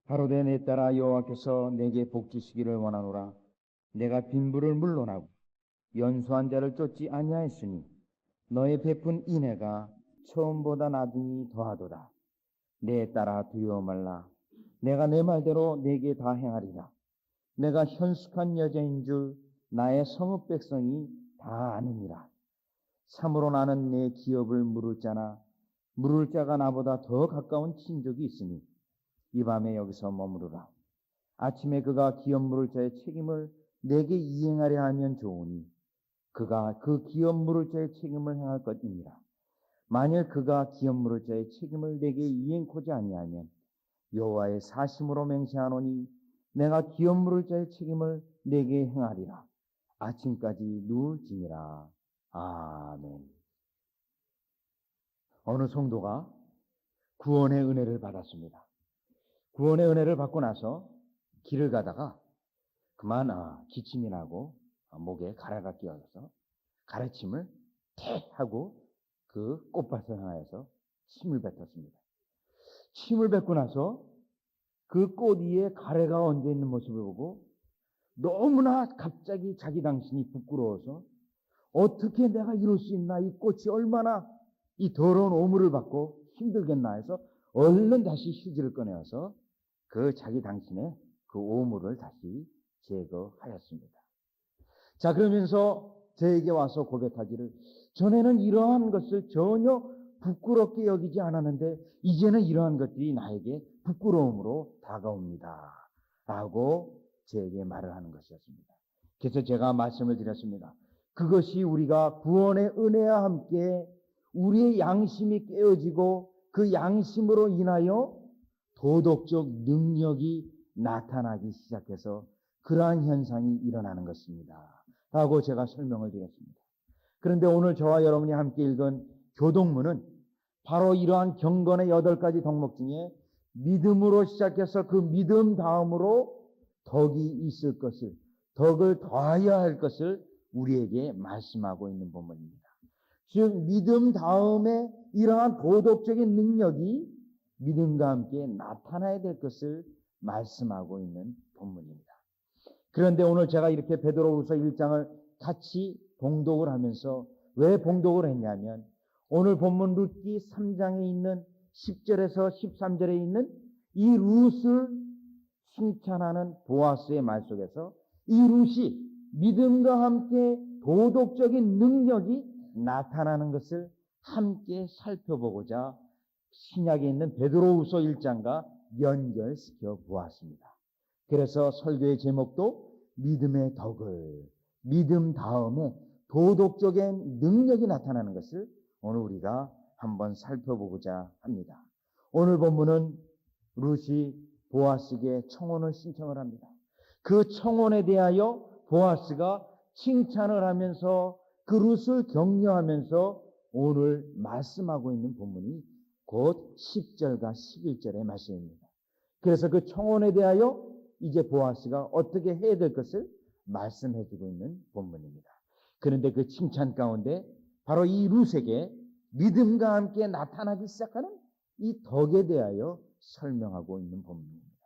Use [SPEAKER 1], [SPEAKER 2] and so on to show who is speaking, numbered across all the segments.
[SPEAKER 1] 가로되 내 딸아 여호와께서 내게 복 주시기를 원하노라. 내가 빈부를 물론하고 연수한 자를 쫓지 아니하였으니 너의 베푼 인애가 처음보다 나중이 더하도다. 내 딸아 두려워 말라. 내가 내 말대로 내게 다 행하리라. 내가 현숙한 여자인 줄 나의 성읍 백성이 다 아느니라. 참으로 나는 내 기업을 물을 자나 물을 자가 나보다 더 가까운 친족이 있으니 이 밤에 여기서 머무르라. 아침에 그가 기업 물을 자의 책임을 내게 이행하려 하면 좋으니 그가 그 기업 물을 자의 책임을 행할 것이니라. 만일 그가 기업 물을 자의 책임을 내게 이행코지 아니하면 여호와의 사심으로 맹세하노니 내가 기업 물을 자의 책임을 내게 행하리라. 아침까지 누울지니라. 아멘. 어느 성도가 구원의 은혜를 받았습니다. 구원의 은혜를 받고 나서 길을 가다가 그만 기침이 나고 목에 가래가 끼어서 가래침을 태 하고 그 꽃밭을 향하여서 침을 뱉었습니다. 침을 뱉고 나서 그 꽃 위에 가래가 얹어 있는 모습을 보고 너무나 갑자기 자기 당신이 부끄러워서 어떻게 내가 이럴 수 있나, 이 꽃이 얼마나 이 더러운 오물을 받고 힘들겠나 해서 얼른 다시 휴지를 꺼내어서 그 자기 당신의 그 오물을 다시 제거하였습니다. 자, 그러면서 저에게 와서 고백하기를, 전에는 이러한 것을 전혀 부끄럽게 여기지 않았는데 이제는 이러한 것들이 나에게 부끄러움으로 다가옵니다 라고 저에게 말을 하는 것이었습니다. 그래서 제가 말씀을 드렸습니다. 그것이 우리가 구원의 은혜와 함께 우리의 양심이 깨어지고 그 양심으로 인하여 도덕적 능력이 나타나기 시작해서 그러한 현상이 일어나는 것입니다 라고 제가 설명을 드렸습니다. 그런데 오늘 저와 여러분이 함께 읽은 교동문은 바로 이러한 경건의 8가지 덕목 중에 믿음으로 시작해서 그 믿음 다음으로 덕이 있을 것을, 덕을 더하여야 할 것을 우리에게 말씀하고 있는 본문입니다. 즉 믿음 다음에 이러한 도덕적인 능력이 믿음과 함께 나타나야 될 것을 말씀하고 있는 본문입니다. 그런데 오늘 제가 이렇게 베드로후서 1장을 같이 봉독을 하면서 왜 봉독을 했냐면, 오늘 본문 룻기 3장에 있는 10절에서 13절에 있는 이 룻을 칭찬하는 보아스의 말 속에서 이 룻이 믿음과 함께 도덕적인 능력이 나타나는 것을 함께 살펴보고자 신약에 있는 베드로후서 1장과 연결시켜 보았습니다. 그래서 설교의 제목도 믿음의 덕을, 믿음 다음에 도덕적인 능력이 나타나는 것을 오늘 우리가 한번 살펴보고자 합니다. 오늘 본문은 룻이 보아스에게 청혼을 신청을 합니다. 그 청혼에 대하여 보아스가 칭찬을 하면서 그 룻을 격려하면서 오늘 말씀하고 있는 본문이 곧 10절과 11절의 말씀입니다. 그래서 그 청혼에 대하여 이제 보아스가 어떻게 해야 될 것을 말씀해 주고 있는 본문입니다. 그런데 그 칭찬 가운데 바로 이 룻에게 믿음과 함께 나타나기 시작하는 이 덕에 대하여 설명하고 있는 본문입니다.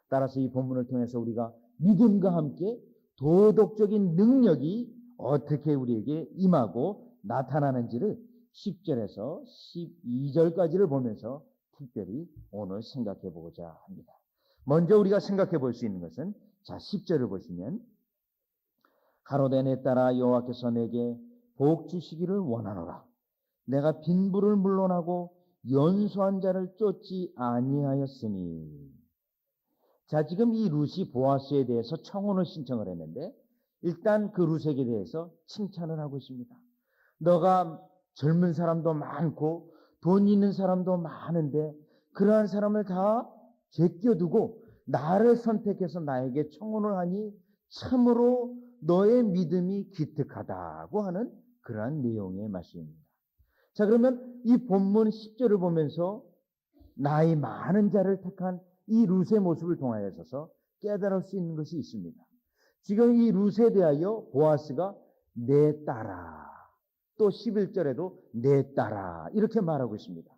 [SPEAKER 1] 따라서 이 본문을 통해서 우리가 믿음과 함께 도덕적인 능력이 어떻게 우리에게 임하고 나타나는지를 10절에서 12절까지를 보면서 특별히 오늘 생각해 보고자 합니다. 먼저 우리가 생각해 볼 수 있는 것은, 자, 10절을 보시면 가로되 내 딸아 여호와께서 내게 복 주시기를 원하노라. 내가 빈부를 물론하고 연수한 자를 쫓지 아니하였으니. 자, 지금 이 룻이 보아스에 대해서 청혼을 신청을 했는데 일단 그 룻에게 대해서 칭찬을 하고 있습니다. 너가 젊은 사람도 많고 돈 있는 사람도 많은데 그러한 사람을 다 제껴두고 나를 선택해서 나에게 청혼을 하니 참으로 너의 믿음이 기특하다고 하는 그러한 내용의 말씀입니다. 자, 그러면 이 본문 10절을 보면서 나이 많은 자를 택한 이 룻의 모습을 통하여서 깨달을 수 있는 것이 있습니다. 지금 이 룻에 대하여 보아스가 내 딸아, 또 11절에도 내 딸아 이렇게 말하고 있습니다.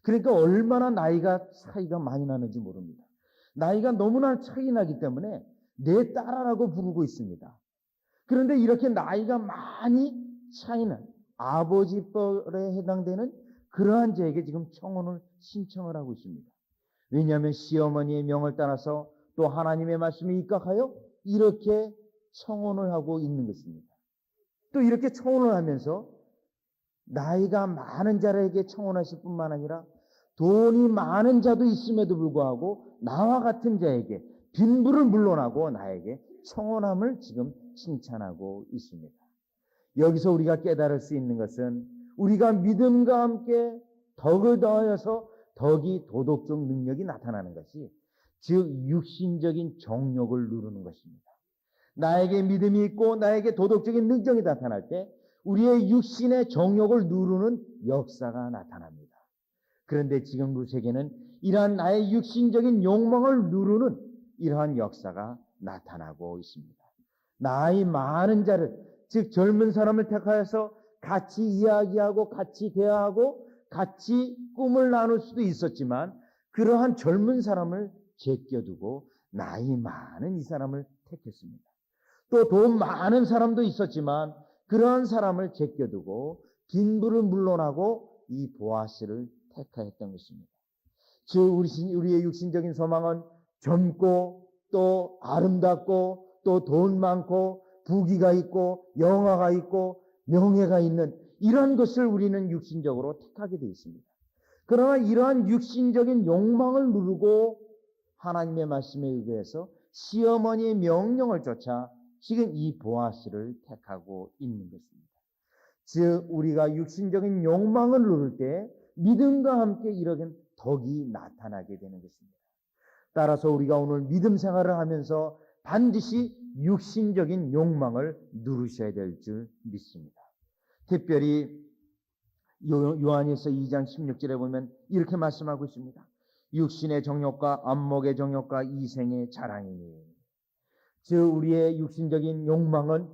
[SPEAKER 1] 그러니까 얼마나 나이가 차이가 많이 나는지 모릅니다. 나이가 너무나 차이 나기 때문에 내 딸아라고 부르고 있습니다. 그런데 이렇게 나이가 많이 차이는 아버지 뻘에 해당되는 그러한 자에게 지금 청혼을 신청을 하고 있습니다. 왜냐하면 시어머니의 명을 따라서 또 하나님의 말씀에 입각하여 이렇게 청혼을 하고 있는 것입니다. 또 이렇게 청혼을 하면서 나이가 많은 자에게 청혼하실 뿐만 아니라 돈이 많은 자도 있음에도 불구하고 나와 같은 자에게 빈부를 물러나고 나에게 청혼함을 지금 칭찬하고 있습니다. 여기서 우리가 깨달을 수 있는 것은 우리가 믿음과 함께 덕을 더하여서 덕이 도덕적 능력이 나타나는 것이 즉 육신적인 정욕을 누르는 것입니다. 나에게 믿음이 있고 나에게 도덕적인 능력이 나타날 때 우리의 육신의 정욕을 누르는 역사가 나타납니다. 그런데 지금 루세게는 이러한 나의 육신적인 욕망을 누르는 이러한 역사가 나타나고 있습니다. 나이 많은 자를, 즉 젊은 사람을 택하여서 같이 이야기하고 같이 대화하고 같이 꿈을 나눌 수도 있었지만 그러한 젊은 사람을 제껴두고 나이 많은 이 사람을 택했습니다. 또 돈 많은 사람도 있었지만 그러한 사람을 제껴두고 빈부를 물러나고 이 보아스를 택하였던 것입니다. 즉 우리의 육신적인 소망은 젊고 또 아름답고 또 돈 많고 부귀가 있고 영화가 있고 명예가 있는 이런 것을 우리는 육신적으로 택하게 되어 있습니다. 그러나 이러한 육신적인 욕망을 누르고 하나님의 말씀에 의해서 시어머니의 명령을 쫓아 지금 이 보아스를 택하고 있는 것입니다. 즉 우리가 육신적인 욕망을 누를 때 믿음과 함께 이런 덕이 나타나게 되는 것입니다. 따라서 우리가 오늘 믿음 생활을 하면서 반드시 육신적인 욕망을 누르셔야 될 줄 믿습니다. 특별히 요한일서 2장 16절에 보면 이렇게 말씀하고 있습니다. 육신의 정욕과 안목의 정욕과 이생의 자랑이니. 즉 우리의 육신적인 욕망은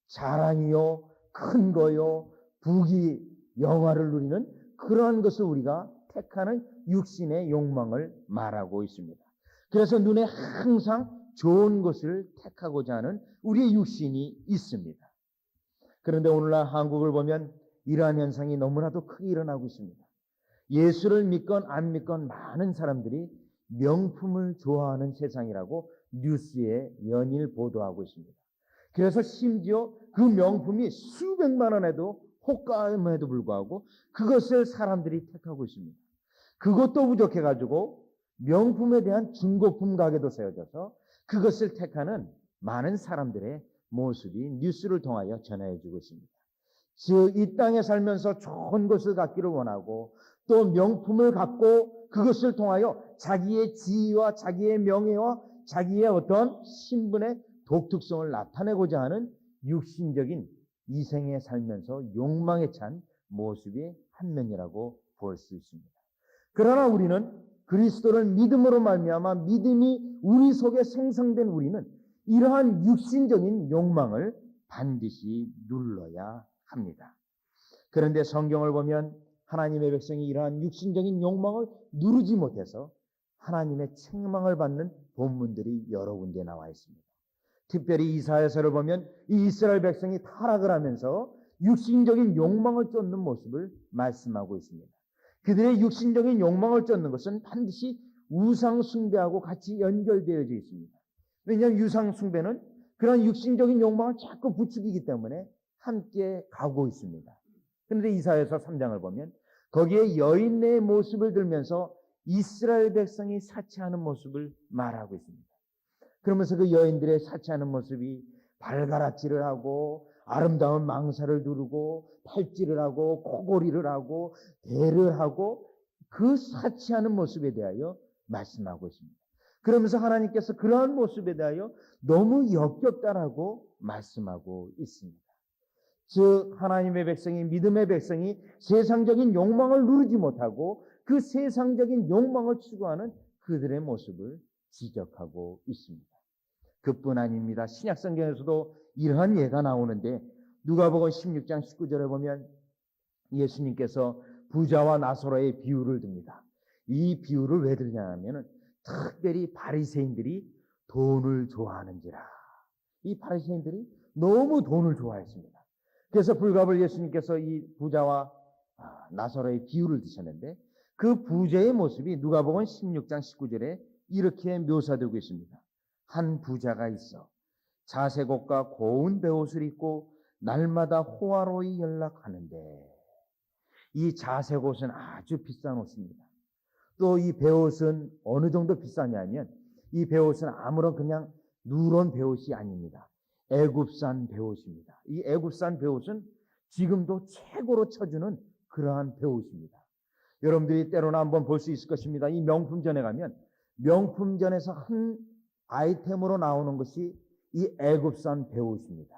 [SPEAKER 1] 자랑이요, 큰 거요, 부귀, 영화를 누리는 그러한 것을 우리가 택하는 육신의 욕망을 말하고 있습니다. 그래서 눈에 항상 좋은 것을 택하고자 하는 우리의 육신이 있습니다. 그런데 오늘날 한국을 보면 이러한 현상이 너무나도 크게 일어나고 있습니다. 예수를 믿건 안 믿건 많은 사람들이 명품을 좋아하는 세상이라고 뉴스에 연일 보도하고 있습니다. 그래서 심지어 그 명품이 수백만 원에도 호가임에도 불구하고 그것을 사람들이 택하고 있습니다. 그것도 부족해가지고 명품에 대한 중고품 가게도 세워져서 그것을 택하는 많은 사람들의 모습이 뉴스를 통하여 전해지고 있습니다. 즉 이 땅에 살면서 좋은 것을 갖기를 원하고 또 명품을 갖고 그것을 통하여 자기의 지위와 자기의 명예와 자기의 어떤 신분의 독특성을 나타내고자 하는 육신적인 이생에 살면서 욕망에 찬 모습의 한 면이라고 볼 수 있습니다. 그러나 우리는 그리스도를 믿음으로 말미암아 믿음이 우리 속에 생성된 우리는 이러한 육신적인 욕망을 반드시 눌러야 합니다. 그런데 성경을 보면 하나님의 백성이 이러한 육신적인 욕망을 누르지 못해서 하나님의 책망을 받는 본문들이 여러 군데 나와 있습니다. 특별히 이사야서를 보면 이 이스라엘 백성이 타락을 하면서 육신적인 욕망을 쫓는 모습을 말씀하고 있습니다. 그들의 육신적인 욕망을 쫓는 것은 반드시 우상 숭배하고 같이 연결되어져 있습니다. 왜냐하면 우상 숭배는 그런 육신적인 욕망을 자꾸 부추기기 때문에 함께 가고 있습니다. 그런데 이사야서 3장을 보면 거기에 여인의 모습을 들면서 이스라엘 백성이 사치하는 모습을 말하고 있습니다. 그러면서 그 여인들의 사치하는 모습이 발가락질을 하고 아름다운 망사를 두르고 팔찌를 하고 코골이를 하고 대를 하고 그 사치하는 모습에 대하여 말씀하고 있습니다. 그러면서 하나님께서 그러한 모습에 대하여 너무 역겹다라고 말씀하고 있습니다. 즉 하나님의 백성이 믿음의 백성이 세상적인 욕망을 누르지 못하고 그 세상적인 욕망을 추구하는 그들의 모습을 지적하고 있습니다. 그뿐 아닙니다. 신약성경에서도 이러한 예가 나오는데 누가복음 16장 19절에 보면 예수님께서 부자와 나사로의 비유를 듭니다. 이 비유를 왜 드리냐면 특별히 바리새인들이 돈을 좋아하는지라. 이 바리새인들이 너무 돈을 좋아했습니다. 그래서 불갑을 예수님께서 이 부자와 나사로의 비유를 드셨는데 그 부자의 모습이 누가복음 16장 19절에 이렇게 묘사되고 있습니다. 한 부자가 있어 자색옷과 고운 베옷을 입고 날마다 호화로이 연락하는데, 이 자색옷은 아주 비싼 옷입니다. 또 이 베옷은 어느 정도 비싸냐면 이 베옷은 아무런 그냥 누런 베옷이 아닙니다. 애굽산 베옷입니다. 이 애굽산 베옷은 지금도 최고로 쳐주는 그러한 베옷입니다. 여러분들이 때로나 한번 볼 수 있을 것입니다. 이 명품점에 가면 명품점에서 한 아이템으로 나오는 것이 이 애굽산 베옷입니다.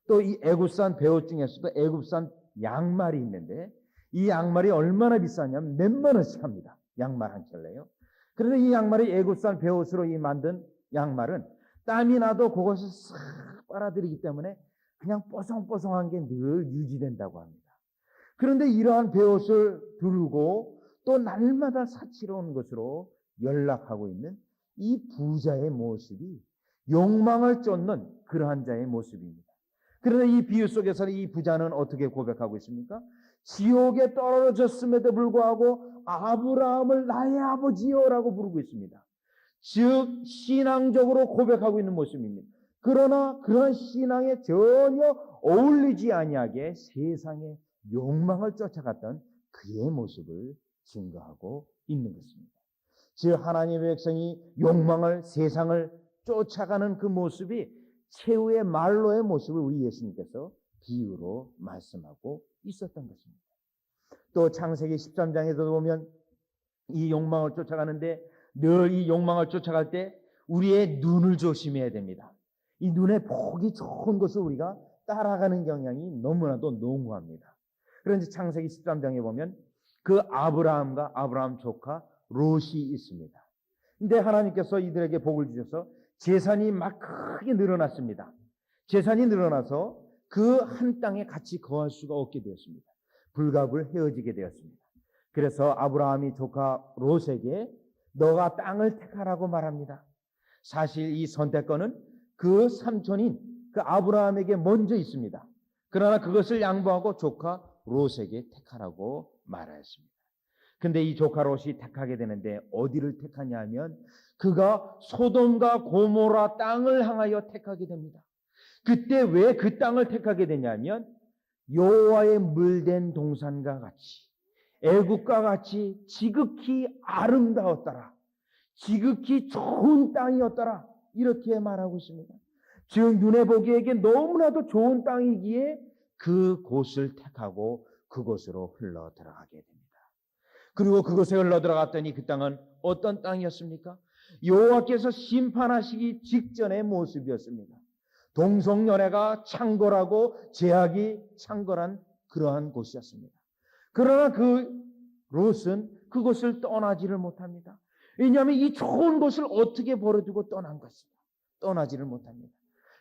[SPEAKER 1] 또 이 애굽산 베옷 중에서도 애굽산 양말이 있는데 이 양말이 얼마나 비싸냐면 몇만 원씩 합니다. 양말 한 켤레요. 그런데 이 양말이 애굽산 베옷으로 만든 양말은 땀이 나도 그것을 싹 빨아들이기 때문에 그냥 뽀송뽀송한 게 늘 유지된다고 합니다. 그런데 이러한 베옷을 두르고 또 날마다 사치로 온 것으로 연락하고 있는 이 부자의 모습이 욕망을 쫓는 그러한 자의 모습입니다. 그런데 이 비유 속에서는 이 부자는 어떻게 고백하고 있습니까? 지옥에 떨어졌음에도 불구하고 아브라함을 나의 아버지요라고 부르고 있습니다. 즉 신앙적으로 고백하고 있는 모습입니다. 그러나 그런 신앙에 전혀 어울리지 아니하게 세상의 욕망을 쫓아갔던 그의 모습을 증거하고 있는 것입니다. 즉 하나님의 백성이 욕망을, 세상을 쫓아가는 그 모습이 최후의 말로의 모습을 우리 예수님께서 비유로 말씀하고 있었던 것입니다. 또 창세기 13장에도 보면 이 욕망을 쫓아가는데 늘 이 욕망을 쫓아갈 때 우리의 눈을 조심해야 됩니다. 이 눈에 보기 좋은 것을 우리가 따라가는 경향이 너무나도 농후합니다. 그런데 창세기 13장에 보면 그 아브라함과 아브라함 조카 롯이 있습니다. 근데 하나님께서 이들에게 복을 주셔서 재산이 막 크게 늘어났습니다. 재산이 늘어나서 그 한 땅에 같이 거할 수가 없게 되었습니다. 불갑을 헤어지게 되었습니다. 그래서 아브라함이 조카 롯에게 너가 땅을 택하라고 말합니다. 사실 이 선택권은 그 삼촌인 그 아브라함에게 먼저 있습니다. 그러나 그것을 양보하고 조카 롯에게 택하라고 말하였습니다. 근데 이 조카 롯이 택하게 되는데 어디를 택하냐 하면 그가 소돔과 고모라 땅을 향하여 택하게 됩니다. 그때 왜 그 땅을 택하게 되냐면 여호와의 물된 동산과 같이 애국과 같이 지극히 아름다웠더라. 지극히 좋은 땅이었더라. 이렇게 말하고 있습니다. 즉 눈에 보기에게 너무나도 좋은 땅이기에 그 곳을 택하고 그곳으로 흘러 들어가게 됩니다. 그리고 그곳에 흘러 들어갔더니 그 땅은 어떤 땅이었습니까? 여호와께서 심판하시기 직전의 모습이었습니다. 동성연애가 창궐하고 제약이 창궐한 그러한 곳이었습니다. 그러나 그 롯은 그곳을 떠나지를 못합니다. 왜냐하면 이 좋은 곳을 어떻게 버려두고 떠난 것입니다. 떠나지를 못합니다.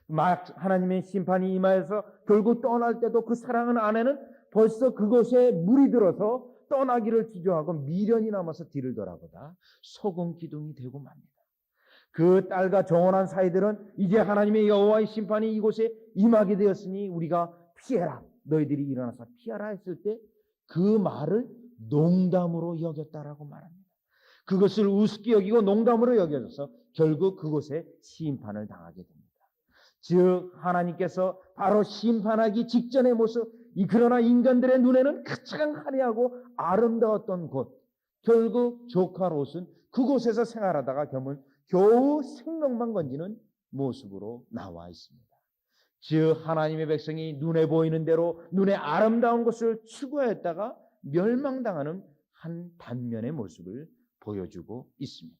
[SPEAKER 1] 막 하나님의 심판이 임하여서 결국 떠날 때도 그 사랑하는 아내는 벌써 그곳에 물이 들어서 떠나기를 주저하고 미련이 남아서 뒤를 돌아보다 소금 기둥이 되고 맙니다. 그 딸과 정혼한 사이들은 이제 하나님의 여호와의 심판이 이곳에 임하게 되었으니 우리가 피해라. 너희들이 일어나서 피하라 했을 때 그 말을 농담으로 여겼다라고 말합니다. 그것을 우습게 여기고 농담으로 여겨져서 결국 그곳에 심판을 당하게 됩니다. 즉 하나님께서 바로 심판하기 직전의 모습, 그러나 인간들의 눈에는 가장 화려하고 아름다웠던 곳, 결국 조카 롯은 그곳에서 생활하다가 겨우 생명만 건지는 모습으로 나와 있습니다. 즉 하나님의 백성이 눈에 보이는 대로 눈에 아름다운 것을 추구했다가 멸망당하는 한 단면의 모습을 보여주고 있습니다.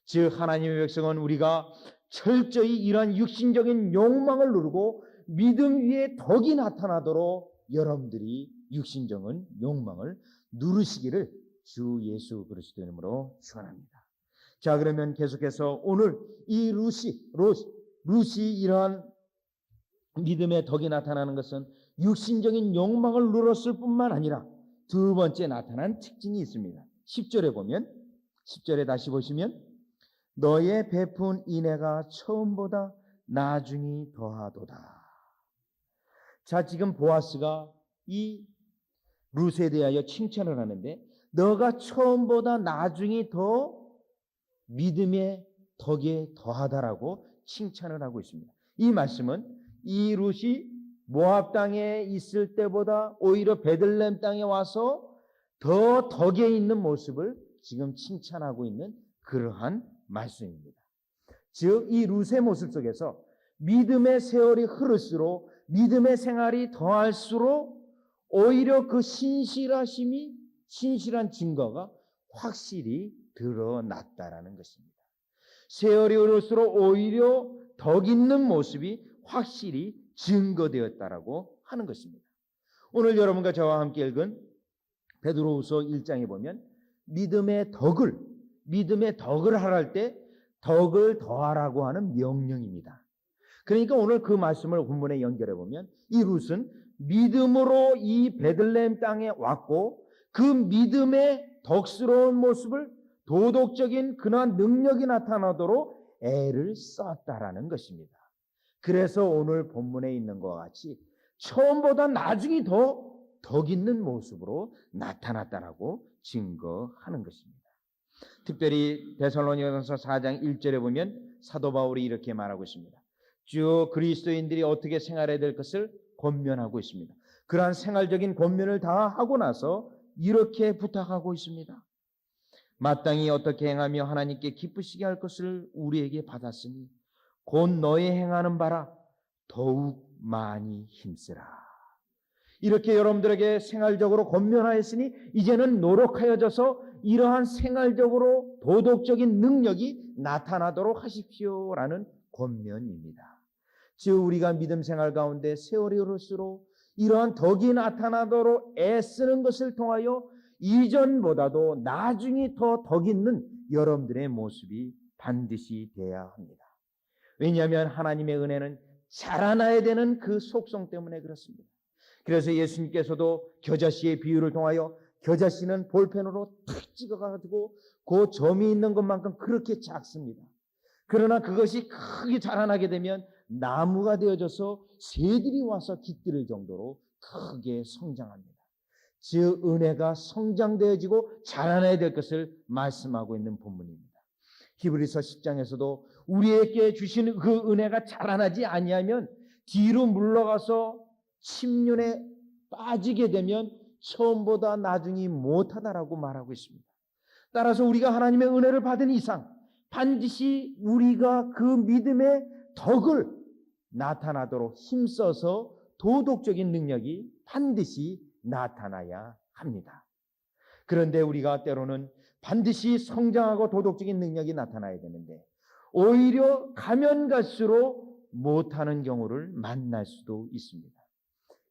[SPEAKER 1] 즉 하나님의 백성은 우리가 철저히 이러한 육신적인 욕망을 누르고 믿음 위에 덕이 나타나도록 여러분들이 육신적인 욕망을 누르시기를 주 예수 그리스도의 이름으로 축원합니다. 자, 그러면 계속해서 오늘 이 롯이 이러한 믿음의 덕이 나타나는 것은 육신적인 욕망을 누렸을 뿐만 아니라 두 번째 나타난 특징이 있습니다. 10절에 보면, 10절에 다시 보시면 너의 베푼 인애가 처음보다 나중이 더하도다. 자, 지금 보아스가 이 룻에 대하여 칭찬을 하는데 너가 처음보다 나중이 더 믿음의 덕에 더하다라고 칭찬을 하고 있습니다. 이 말씀은 이 룻이 모압 땅에 있을 때보다 오히려 베들레헴 땅에 와서 더 덕에 있는 모습을 지금 칭찬하고 있는 그러한 말씀입니다. 즉, 이 룻의 모습 속에서 믿음의 세월이 흐를수록 믿음의 생활이 더할수록 오히려 그 신실한 증거가 확실히 드러났다라는 것입니다. 세월이 흐를수록 오히려 덕 있는 모습이 확실히 증거되었다라고 하는 것입니다. 오늘 여러분과 저와 함께 읽은 베드로후서 1장에 보면 믿음의 덕을 하랄 때 덕을 더하라고 하는 명령입니다. 그러니까 오늘 그 말씀을 본문에 연결해 보면 이 룻은 믿음으로 이 베들레헴 땅에 왔고 그 믿음의 덕스러운 모습을 도덕적인 그러한 능력이 나타나도록 애를 썼다라는 것입니다. 그래서 오늘 본문에 있는 것과 같이 처음보다 나중이 더 덕 있는 모습으로 나타났다라고 증거하는 것입니다. 특별히 데살로니가서 4장 1절에 보면 사도 바울이 이렇게 말하고 있습니다. 주 그리스도인들이 어떻게 생활해야 될 것을 권면하고 있습니다. 그러한 생활적인 권면을 다 하고 나서 이렇게 부탁하고 있습니다. 마땅히 어떻게 행하며 하나님께 기쁘시게 할 것을 우리에게 받았으니 곧 너의 행하는 바라 더욱 많이 힘쓰라. 이렇게 여러분들에게 생활적으로 권면하였으니 이제는 노력하여져서 이러한 생활적으로 도덕적인 능력이 나타나도록 하십시오라는 권면입니다. 즉 우리가 믿음 생활 가운데 세월이 흐를수록 이러한 덕이 나타나도록 애쓰는 것을 통하여 이전보다도 나중에 더 덕 있는 여러분들의 모습이 반드시 돼야 합니다. 왜냐하면 하나님의 은혜는 자라나야 되는 그 속성 때문에 그렇습니다. 그래서 예수님께서도 겨자씨의 비유를 통하여 겨자씨는 볼펜으로 탁 찍어가지고 그 점이 있는 것만큼 그렇게 작습니다. 그러나 그것이 크게 자라나게 되면 나무가 되어져서 새들이 와서 깃들을 정도로 크게 성장합니다. 즉 은혜가 성장되어지고 자라나야 될 것을 말씀하고 있는 본문입니다. 히브리서 10장에서도 우리에게 주시는 그 은혜가 자라나지 아니하면 뒤로 물러가서 침륜에 빠지게 되면 처음보다 나중이 못하다라고 말하고 있습니다. 따라서 우리가 하나님의 은혜를 받은 이상 반드시 우리가 그 믿음의 덕을 나타나도록 힘써서 도덕적인 능력이 반드시 나타나야 합니다. 그런데 우리가 때로는 반드시 성장하고 도덕적인 능력이 나타나야 되는데 오히려 가면 갈수록 못하는 경우를 만날 수도 있습니다.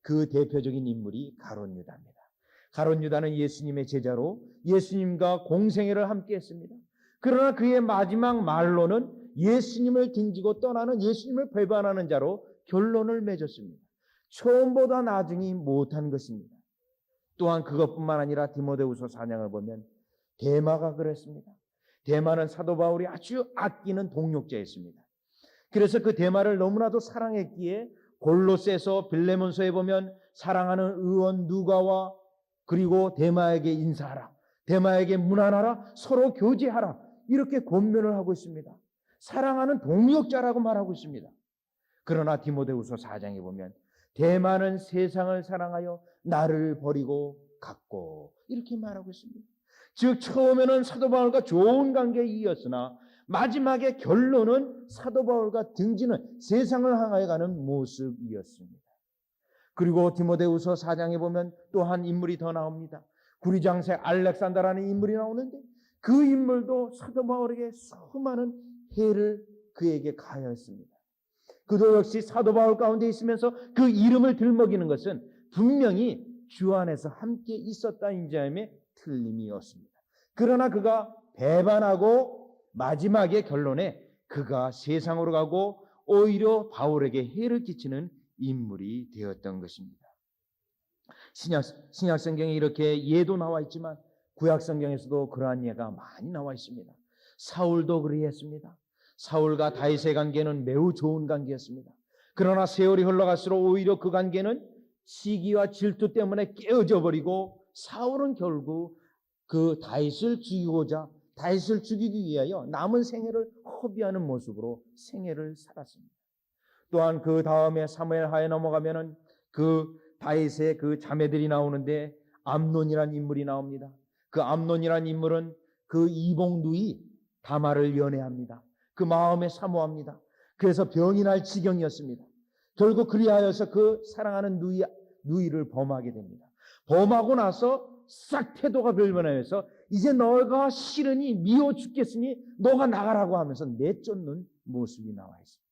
[SPEAKER 1] 그 대표적인 인물이 가룟 유다입니다. 가룟 유다는 예수님의 제자로 예수님과 공생애를 함께 했습니다. 그러나 그의 마지막 말로는 예수님을 등지고 떠나는 예수님을 배반하는 자로 결론을 맺었습니다. 처음보다 나중이 못한 것입니다. 또한 그것뿐만 아니라 디모데후서 4장을 보면 데마가 그랬습니다. 데마는 사도 바울이 아주 아끼는 동역자였습니다. 그래서 그 데마를 너무나도 사랑했기에 골로새서 빌레몬서에 보면 사랑하는 의원 누가와 그리고 데마에게 인사하라, 데마에게 문안하라, 서로 교제하라 이렇게 권면을 하고 있습니다. 사랑하는 동역자라고 말하고 있습니다. 그러나 디모데후서 4장에 보면 데마는 세상을 사랑하여 나를 버리고 갔고 이렇게 말하고 있습니다. 즉 처음에는 사도 바울과 좋은 관계에 이었으나 마지막에 결론은 사도 바울과 등지는 세상을 향하여 가는 모습이었습니다. 그리고 디모데후서 4장에 보면 또 한 인물이 더 나옵니다. 구리장세 알렉산더라는 인물이 나오는데 그 인물도 사도 바울에게 수많은 해를 그에게 가하였습니다. 그도 역시 사도 바울 가운데 있으면서 그 이름을 들먹이는 것은 분명히 주 안에서 함께 있었다 인자함에 틀림이 없습니다. 그러나 그가 배반하고 마지막에 결론에 그가 세상으로 가고 오히려 바울에게 해를 끼치는 인물이 되었던 것입니다. 신약 성경에 이렇게 예도 나와 있지만 구약 성경에서도 그러한 예가 많이 나와 있습니다. 사울도 그리했습니다. 사울과 다윗의 관계는 매우 좋은 관계였습니다. 그러나 세월이 흘러갈수록 오히려 그 관계는 시기와 질투 때문에 깨어져 버리고 사울은 결국 그 다윗을 죽이기 위하여 남은 생애를 허비하는 모습으로 생애를 살았습니다. 또한 그 다음에 사무엘 하에 넘어가면은 그 다윗의 그 자매들이 나오는데 암논이라는 인물이 나옵니다. 그 암논이라는 인물은 그 이복 누이 다말을 연애합니다. 그 마음에 사모합니다. 그래서 병이 날 지경이었습니다. 결국 그리하여서 그 사랑하는 누이를 범하게 됩니다. 범하고 나서 싹 태도가 변변하여서 이제 너가 싫으니 미워 죽겠으니 너가 나가라고 하면서 내쫓는 모습이 나와 있습니다.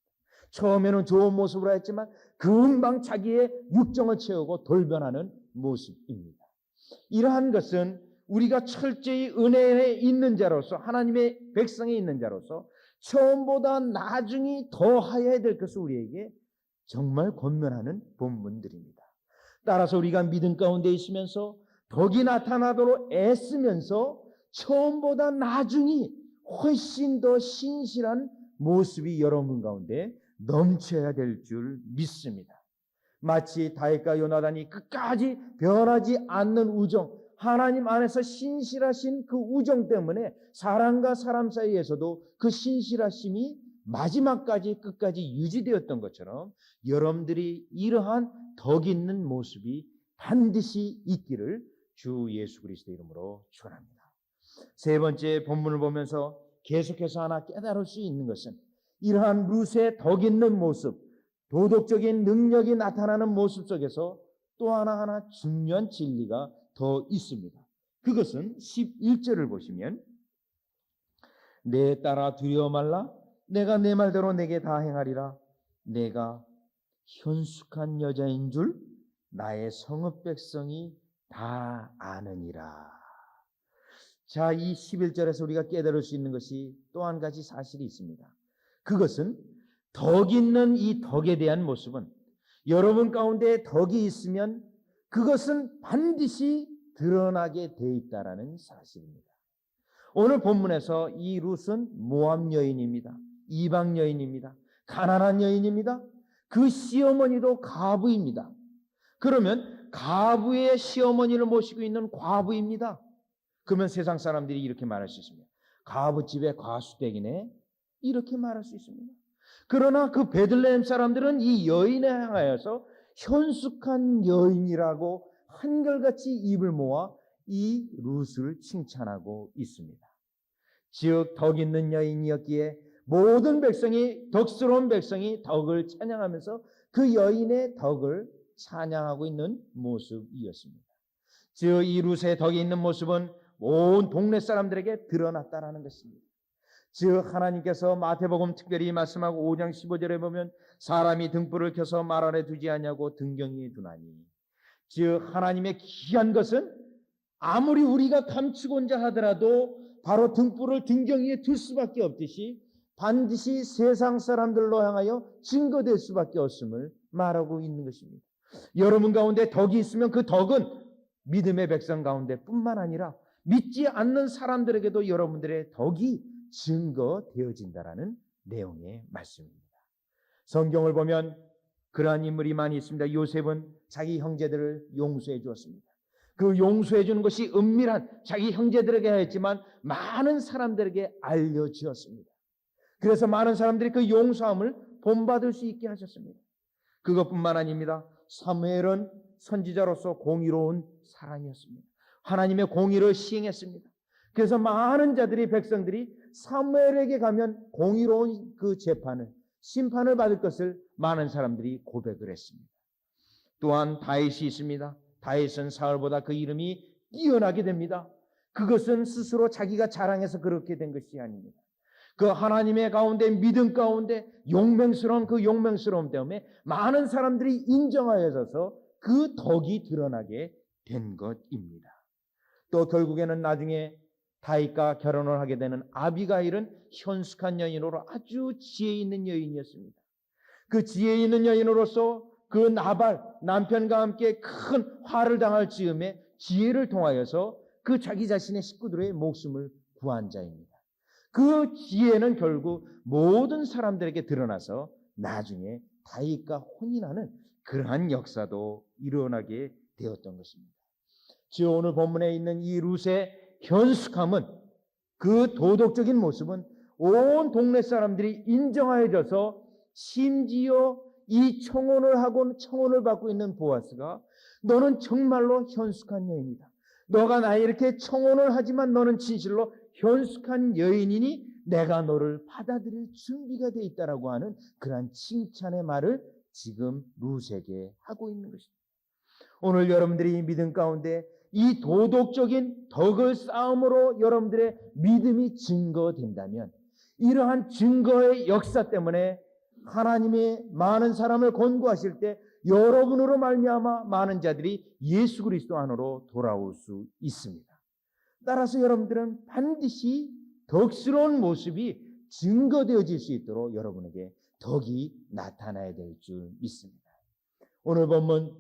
[SPEAKER 1] 처음에는 좋은 모습으로 했지만 금방 자기의 육정을 채우고 돌변하는 모습입니다. 이러한 것은 우리가 철저히 은혜에 있는 자로서 하나님의 백성에 있는 자로서 처음보다 나중이 더하여야 될 것을 우리에게 정말 권면하는 본문들입니다. 따라서 우리가 믿음 가운데 있으면서 덕이 나타나도록 애쓰면서 처음보다 나중이 훨씬 더 신실한 모습이 여러분 가운데 넘쳐야 될 줄 믿습니다. 마치 다윗과 요나단이 끝까지 변하지 않는 우정, 하나님 안에서 신실하신 그 우정 때문에 사람과 사람 사이에서도 그 신실하심이 마지막까지 끝까지 유지되었던 것처럼 여러분들이 이러한 덕 있는 모습이 반드시 있기를 주 예수 그리스도 이름으로 축원합니다. 세 번째 본문을 보면서 계속해서 하나 깨달을 수 있는 것은 이러한 룻의 덕 있는 모습, 도덕적인 능력이 나타나는 모습 속에서 또 하나 중요한 진리가 더 있습니다. 그것은 11절을 보시면 내 딸아 두려워 말라 내가 내 말대로 내게 다 행하리라 내가 현숙한 여자인 줄 나의 성읍 백성이 다 아느니라. 자, 이 11절에서 우리가 깨달을 수 있는 것이 또 한 가지 사실이 있습니다. 그것은 덕 있는 이 덕에 대한 모습은 여러분 가운데 덕이 있으면 그것은 반드시 드러나게 돼 있다라는 사실입니다. 오늘 본문에서 이 룻은 모압 여인입니다. 이방 여인입니다. 가난한 여인입니다. 그 시어머니도 과부입니다. 그러면 과부의 시어머니를 모시고 있는 과부입니다. 그러면 세상 사람들이 이렇게 말할 수 있습니다. 과부집에 과수댁이네. 이렇게 말할 수 있습니다. 그러나 그 베들레헴 사람들은 이 여인에 향하여서 현숙한 여인이라고 한결같이 입을 모아 이 룻을 칭찬하고 있습니다. 즉 덕 있는 여인이었기에 모든 백성이 덕스러운 백성이 덕을 찬양하면서 그 여인의 덕을 찬양하고 있는 모습이었습니다. 즉 이 룻의 덕이 있는 모습은 온 동네 사람들에게 드러났다라는 것입니다. 즉 하나님께서 마태복음 특별히 말씀하고 5장 15절에 보면 사람이 등불을 켜서 말 아래 두지 않냐고 등경이에 두나니 즉 하나님의 귀한 것은 아무리 우리가 감추고자 하더라도 바로 등불을 등경이에 둘 수밖에 없듯이 반드시 세상 사람들로 향하여 증거될 수밖에 없음을 말하고 있는 것입니다. 여러분 가운데 덕이 있으면 그 덕은 믿음의 백성 가운데 뿐만 아니라 믿지 않는 사람들에게도 여러분들의 덕이 증거되어진다라는 내용의 말씀입니다. 성경을 보면 그러한 인물이 많이 있습니다. 요셉은 자기 형제들을 용서해 주었습니다. 그 용서해 주는 것이 은밀한 자기 형제들에게 하였지만 많은 사람들에게 알려지었습니다. 그래서 많은 사람들이 그 용서함을 본받을 수 있게 하셨습니다. 그것뿐만 아닙니다. 사무엘은 선지자로서 공의로운 사람이었습니다. 하나님의 공의를 시행했습니다. 그래서 많은 자들이 백성들이 사무엘에게 가면 공의로운 그 재판을 심판을 받을 것을 많은 사람들이 고백을 했습니다. 또한 다윗이 있습니다. 다윗은 사울보다 그 이름이 뛰어나게 됩니다. 그것은 스스로 자기가 자랑해서 그렇게 된 것이 아닙니다. 그 하나님의 가운데 믿음 가운데 용맹스러운 그 용맹스러움 때문에 많은 사람들이 인정하여져서 그 덕이 드러나게 된 것입니다. 또 결국에는 나중에 다윗과 결혼을 하게 되는 아비가일은 현숙한 여인으로 아주 지혜 있는 여인이었습니다. 그 지혜 있는 여인으로서 그 나발 남편과 함께 큰 화를 당할 즈음에 지혜를 통하여서 그 자기 자신의 식구들의 목숨을 구한 자입니다. 그 지혜는 결국 모든 사람들에게 드러나서 나중에 다윗과 혼인하는 그러한 역사도 일어나게 되었던 것입니다. 지금 오늘 본문에 있는 이 룻의 현숙함은, 그 도덕적인 모습은 온 동네 사람들이 인정하여져서, 심지어 이 청혼을 받고 있는 보아스가 너는 정말로 현숙한 여인이다, 너가 나에 이렇게 청혼을 하지만 너는 진실로 현숙한 여인이니 내가 너를 받아들일 준비가 되어 있다라고 하는 그러한 칭찬의 말을 지금 룻에게 하고 있는 것입니다. 오늘 여러분들이 믿음 가운데 이 도덕적인 덕을 쌓음으로 여러분들의 믿음이 증거된다면, 이러한 증거의 역사 때문에 하나님의 많은 사람을 권고하실 때 여러분으로 말미암아 많은 자들이 예수 그리스도 안으로 돌아올 수 있습니다. 따라서 여러분들은 반드시 덕스러운 모습이 증거되어질 수 있도록 여러분에게 덕이 나타나야 될 줄 믿습니다. 오늘 본문,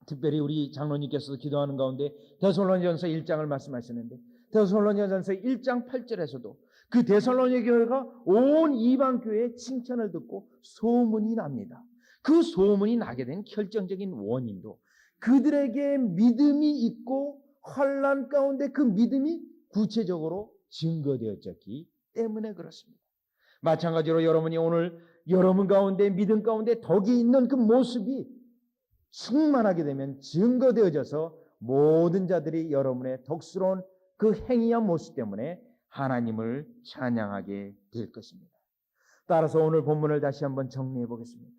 [SPEAKER 1] 특별히 우리 장로님께서도 기도하는 가운데 데살로니가전서 1장을 말씀하시는데, 데살로니가전서 1장 8절에서도 그 데살로니가 교회가 온 이방 교회의 칭찬을 듣고 소문이 납니다. 그 소문이 나게 된 결정적인 원인도 그들에게 믿음이 있고 환난 가운데 그 믿음이 구체적으로 증거되어졌기 때문에 그렇습니다. 마찬가지로 여러분이 오늘 여러분 가운데 믿음 가운데 덕이 있는 그 모습이 충만하게 되면 증거되어져서 모든 자들이 여러분의 덕스러운 그 행위와 모습 때문에 하나님을 찬양하게 될 것입니다. 따라서 오늘 본문을 다시 한번 정리해 보겠습니다.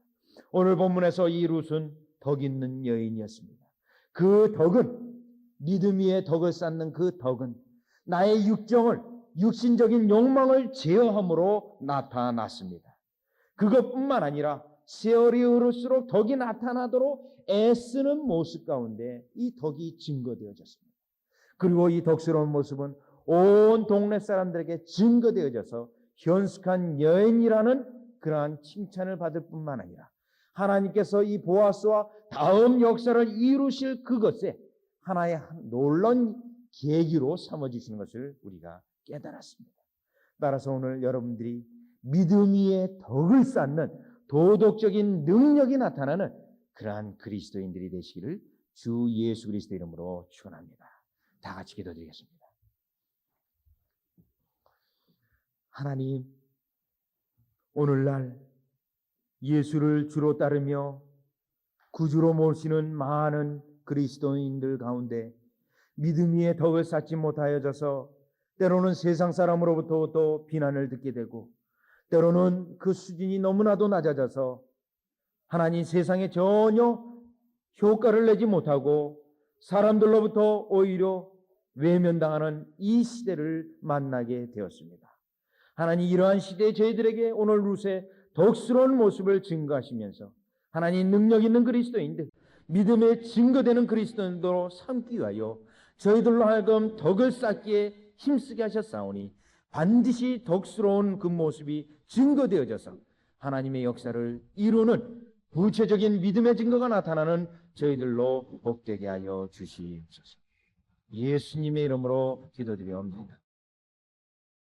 [SPEAKER 1] 오늘 본문에서 이 룻은 덕 있는 여인이었습니다. 그 덕은, 믿음 위에 덕을 쌓는 그 덕은 나의 육신적인 욕망을 제어함으로 나타났습니다. 그것뿐만 아니라 세월이 흐를수록 덕이 나타나도록 애쓰는 모습 가운데 이 덕이 증거되어졌습니다. 그리고 이 덕스러운 모습은 온 동네 사람들에게 증거되어져서 현숙한 여인이라는 그러한 칭찬을 받을 뿐만 아니라 하나님께서 이 보아스와 다음 역사를 이루실 그것에 하나의 놀라운 계기로 삼아주시는 것을 우리가 깨달았습니다. 따라서 오늘 여러분들이 믿음 위에 덕을 쌓는 도덕적인 능력이 나타나는 그러한 그리스도인들이 되시기를 주 예수 그리스도 이름으로 축원합니다. 다 같이 기도드리겠습니다. 하나님, 오늘날 예수를 주로 따르며 구주로 모시는 많은 그리스도인들 가운데 믿음 위에 덕을 쌓지 못하여져서 때로는 세상 사람으로부터 또 비난을 듣게 되고, 때로는 그 수준이 너무나도 낮아져서 하나님 세상에 전혀 효과를 내지 못하고 사람들로부터 오히려 외면당하는 이 시대를 만나게 되었습니다. 하나님, 이러한 시대에 저희들에게 오늘 룻의 덕스러운 모습을 증거하시면서 하나님 능력 있는 그리스도인들, 믿음에 증거되는 그리스도인으로 삼기 위하여 저희들로 하여금 덕을 쌓기에 힘쓰게 하셨사오니 반드시 덕스러운 그 모습이 증거되어져서 하나님의 역사를 이루는 구체적인 믿음의 증거가 나타나는 저희들로 복되게 하여 주시옵소서. 예수님의 이름으로 기도드리옵나이다.